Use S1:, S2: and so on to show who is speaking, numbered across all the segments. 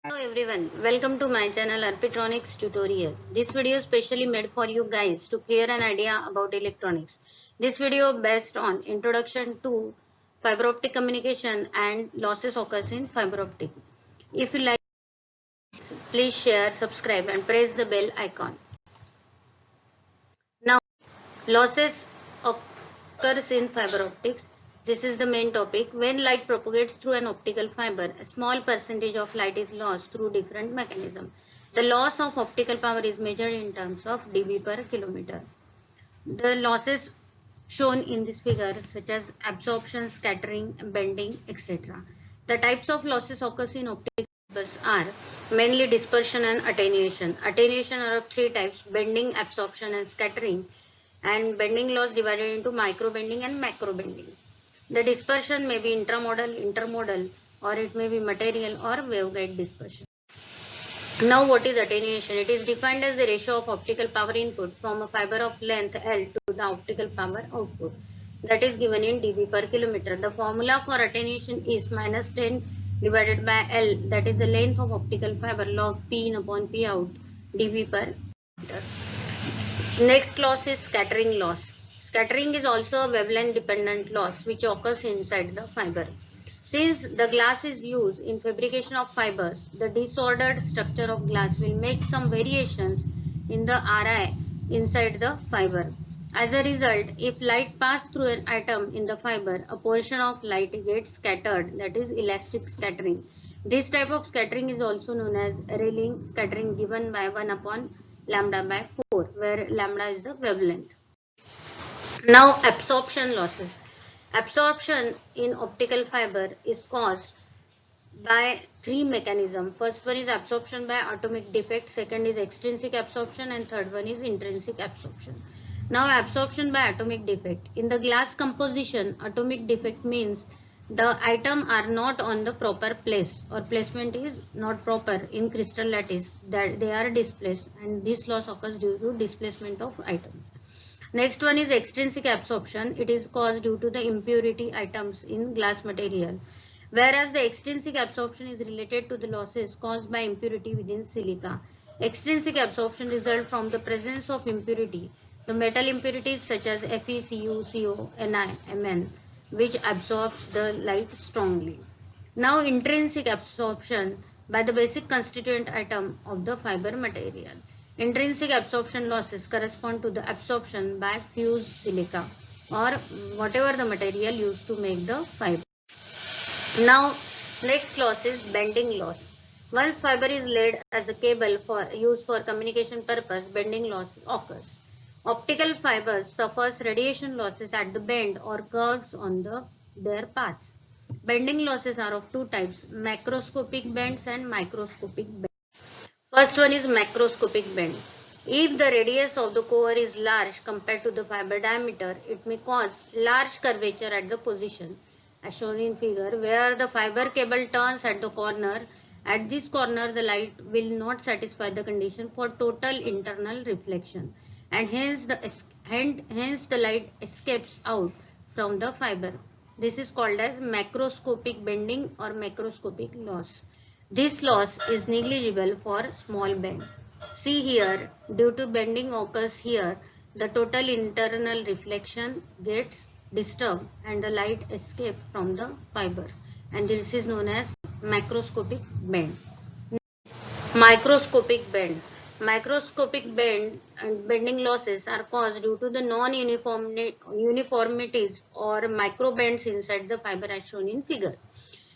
S1: Hello everyone, welcome to my channel Arpitronics tutorial. This video is specially made for you guys to clear an idea about electronics. This video based on introduction to fiber optic communication and losses occurs in fiber optic. If you like, please share, subscribe and press the bell icon. Now, losses occurs in fiber optics. This is the main topic. When light propagates through an optical fiber, a small percentage of light is lost through different mechanisms. The loss of optical power is measured in terms of dB per kilometer. The losses shown in this figure such as absorption, scattering, bending, etc. The types of losses occurs in optical fibers are mainly dispersion and attenuation. Attenuation are of three types: bending, absorption and scattering, and bending loss divided into micro bending and macro bending. The dispersion may be intramodal, intermodal, or it may be material or waveguide dispersion. Now what is attenuation? It is defined as the ratio of optical power input from a fiber of length L to the optical power output, that is given in dB per kilometer. The formula for attenuation is minus 10 divided by L, that is the length of optical fiber, log P in upon P out dB per kilometer. Next loss is scattering loss. Scattering is also a wavelength dependent loss which occurs inside the fiber. Since the glass is used in fabrication of fibers, the disordered structure of glass will make some variations in the Ri inside the fiber. As a result, if light passes through an atom in the fiber, a portion of light gets scattered, that is elastic scattering. This type of scattering is also known as Rayleigh scattering, given by 1 upon lambda by 4, where lambda is the wavelength. Now absorption losses. Absorption in optical fiber is caused by three mechanisms. First one is absorption by atomic defect, second is extrinsic absorption, and third one is intrinsic absorption. Now absorption by atomic defect. In the glass composition, atomic defect means the items are not on the proper place, or placement is not proper in crystal lattice, that they are displaced, and this loss occurs due to displacement of items. Next one is extrinsic absorption. It is caused due to the impurity items in glass material, whereas the extrinsic absorption is related to the losses caused by impurity within silica. Extrinsic absorption results from the presence of impurity, the metal impurities such as Fe, Cu, Co, Ni, Mn, which absorbs the light strongly. Now intrinsic absorption by the basic constituent atom of the fiber material. Intrinsic absorption losses correspond to the absorption by fused silica or whatever the material used to make the fiber. Now next loss is bending loss. Once fiber is laid as a cable for use for communication purpose, bending loss occurs. Optical fibers suffers radiation losses at the bend or curves on their paths. Bending losses are of two types: macroscopic bends and microscopic bends. First one is macroscopic bend. If the radius of the core is large compared to the fiber diameter, it may cause large curvature at the position as shown in figure, where the fiber cable turns at the corner. At this corner, the light will not satisfy the condition for total internal reflection, and hence the light escapes out from the fiber. This is called as macroscopic bending or macroscopic loss. This loss is negligible for small bend. See here, due to bending occurs here, the total internal reflection gets disturbed and the light escapes from the fiber, and this is known as macroscopic bend. Microscopic bend. Microscopic bend and bending losses are caused due to the non-uniformities or microbends inside the fiber as shown in figure.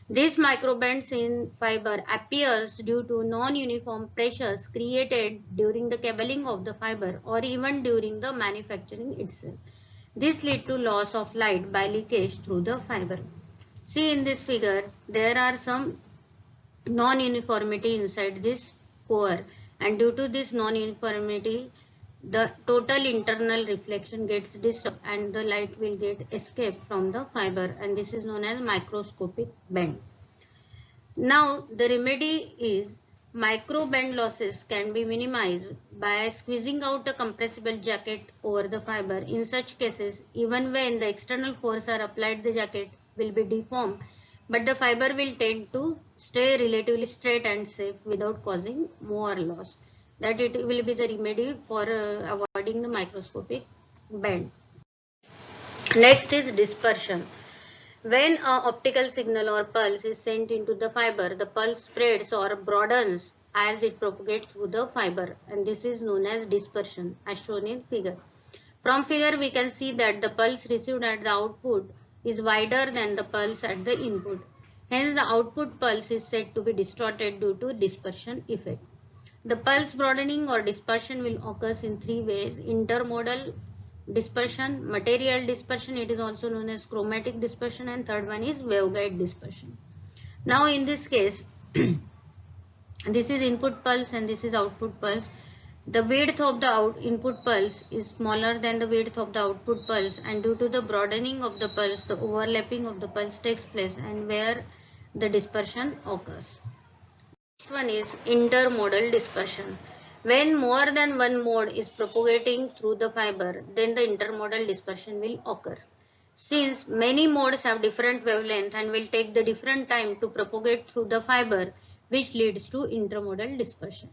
S1: These microbends in fiber appears due to non-uniform pressures created during the cabling of the fiber or even during the manufacturing itself. This leads to loss of light by leakage through the fiber. See in this figure, there are some non-uniformity inside this core, and due to this non-uniformity, the total internal reflection gets disturbed and the light will get escape from the fiber, and this is known as microscopic bend. Now the remedy is micro bend losses can be minimized by squeezing out a compressible jacket over the fiber. In such cases, even when the external force are applied, the jacket will be deformed but the fiber will tend to stay relatively straight and safe without causing more loss. That it will be the remedy for avoiding the microscopic bend. Next is dispersion. When an optical signal or pulse is sent into the fiber, the pulse spreads or broadens as it propagates through the fiber, and this is known as dispersion, as shown in figure. From figure we can see that the pulse received at the output is wider than the pulse at the input. Hence the output pulse is said to be distorted due to dispersion effect. The pulse broadening or dispersion will occur in three ways: intermodal dispersion, material dispersion, it is also known as chromatic dispersion, and third one is waveguide dispersion. Now in this case, this is input pulse and this is output pulse. The width of the input pulse is smaller than the width of the output pulse, and due to the broadening of the pulse, the overlapping of the pulse takes place and where the dispersion occurs. Next one is intermodal dispersion. When more than one mode is propagating through the fiber, then the intermodal dispersion will occur. Since many modes have different wavelength and will take the different time to propagate through the fiber, which leads to intermodal dispersion.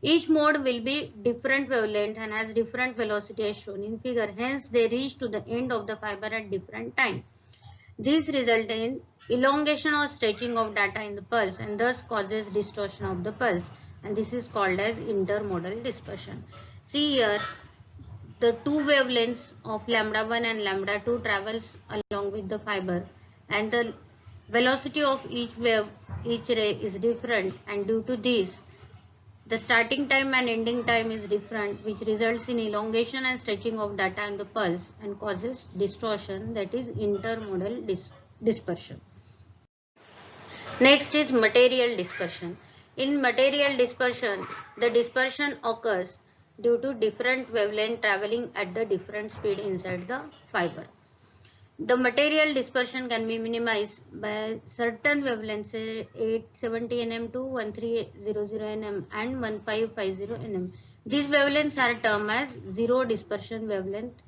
S1: Each mode will be different wavelength and has different velocity as shown in figure. Hence, they reach to the end of the fiber at different time. This results in elongation or stretching of data in the pulse and thus causes distortion of the pulse, and this is called as intermodal dispersion. See here, the two wavelengths of lambda 1 and lambda 2 travels along with the fiber, and the velocity of each wave, each ray is different, and due to this the starting time and ending time is different, which results in elongation and stretching of data in the pulse and causes distortion, that is intermodal dispersion. Next is material dispersion. In material dispersion, the dispersion occurs due to different wavelength traveling at the different speed inside the fiber. The material dispersion can be minimized by certain wavelengths, say 870 nm to 1300 nm and 1550 nm. These wavelengths are termed as zero dispersion wavelength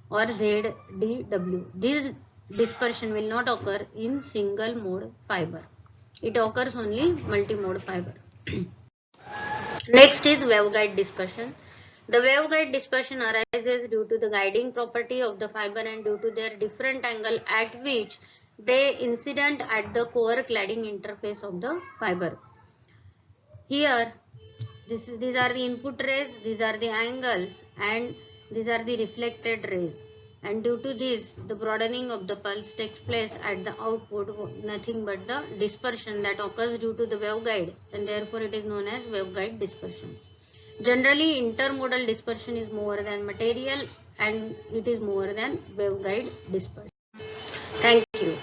S1: or ZDW. This dispersion will not occur in single mode fiber. It occurs only multi-mode fiber. Next is waveguide dispersion. The waveguide dispersion arises due to the guiding property of the fiber and due to their different angle at which they incident at the core cladding interface of the fiber. Here, these are the input rays, these are the angles, and these are the reflected rays. And due to this, the broadening of the pulse takes place at the output, nothing but the dispersion that occurs due to the waveguide, and therefore it is known as waveguide dispersion. Generally, intermodal dispersion is more than material and it is more than waveguide dispersion. Thank you.